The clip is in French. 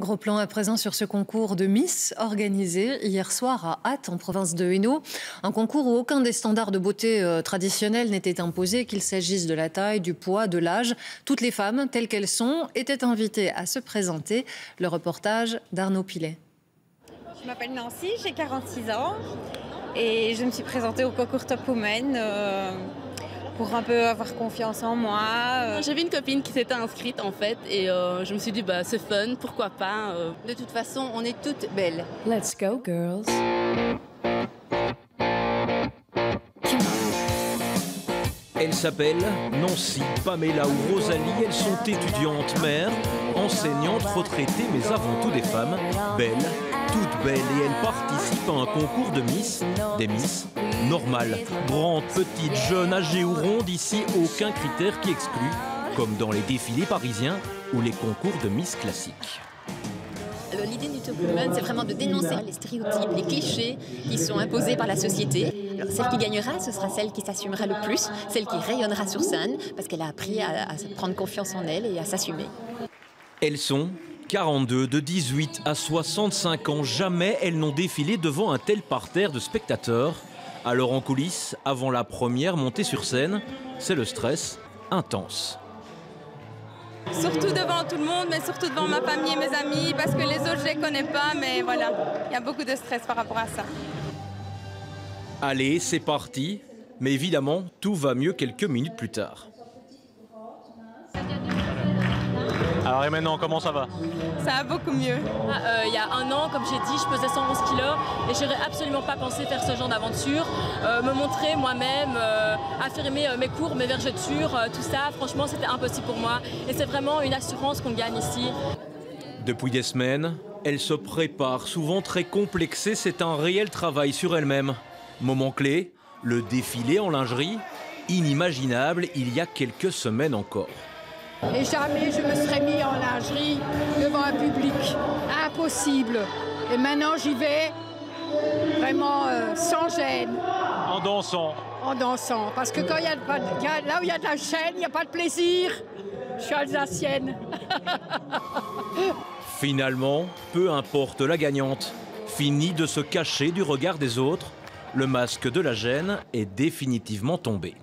Gros plan à présent sur ce concours de Miss organisé hier soir à Ath, en province de Hainaut. Un concours où aucun des standards de beauté traditionnels n'était imposé, qu'il s'agisse de la taille, du poids, de l'âge. Toutes les femmes, telles qu'elles sont, étaient invitées à se présenter. Le reportage d'Arnaud Pilet. Je m'appelle Nancy, j'ai 46 ans et je me suis présentée au concours Top Women pour un peu avoir confiance en moi. J'avais une copine qui s'était inscrite en fait et je me suis dit c'est fun, pourquoi pas. De toute façon, on est toutes belles. Let's go girls. Elles s'appellent Nancy, Pamela ou Rosalie. Elles sont étudiantes, mères, enseignantes, retraitées, mais avant tout des femmes belles, toutes belles. Et elles participent à un concours de Miss, des Miss normales, grandes, petites, jeunes, âgées ou rondes. Ici, aucun critère qui exclut, comme dans les défilés parisiens ou les concours de Miss classiques. L'idée du Top Women, c'est vraiment de dénoncer les stéréotypes, les clichés qui sont imposés par la société. Alors, celle qui gagnera, ce sera celle qui s'assumera le plus, celle qui rayonnera sur scène, parce qu'elle a appris à prendre confiance en elle et à s'assumer. Elles sont 42, de 18 à 65 ans. Jamais elles n'ont défilé devant un tel parterre de spectateurs. Alors en coulisses, avant la première montée sur scène, c'est le stress intense. Surtout devant tout le monde, mais surtout devant ma famille et mes amis, parce que les autres, je les connais pas, mais voilà, il y a beaucoup de stress par rapport à ça. Allez, c'est parti. Mais évidemment, tout va mieux quelques minutes plus tard. Alors et maintenant, comment ça va? Ça va beaucoup mieux. Il y a un an, comme j'ai dit, je pesais 111 kilos et j'aurais absolument pas pensé faire ce genre d'aventure. Me montrer moi-même, affirmer mes cours, mes vergetures, tout ça, franchement, c'était impossible pour moi. Et c'est vraiment une assurance qu'on gagne ici. Depuis des semaines, elle se prépare, souvent très complexée. C'est un réel travail sur elle-même. Moment clé, le défilé en lingerie, inimaginable il y a quelques semaines encore. Et jamais je me serais mis en lingerie devant un public. Impossible. Et maintenant j'y vais vraiment sans gêne. En dansant. En dansant. Parce que quand là où il y a de la chaîne, il n'y a pas de plaisir. Je suis alsacienne. Finalement, peu importe la gagnante. Fini de se cacher du regard des autres. Le masque de la gêne est définitivement tombé.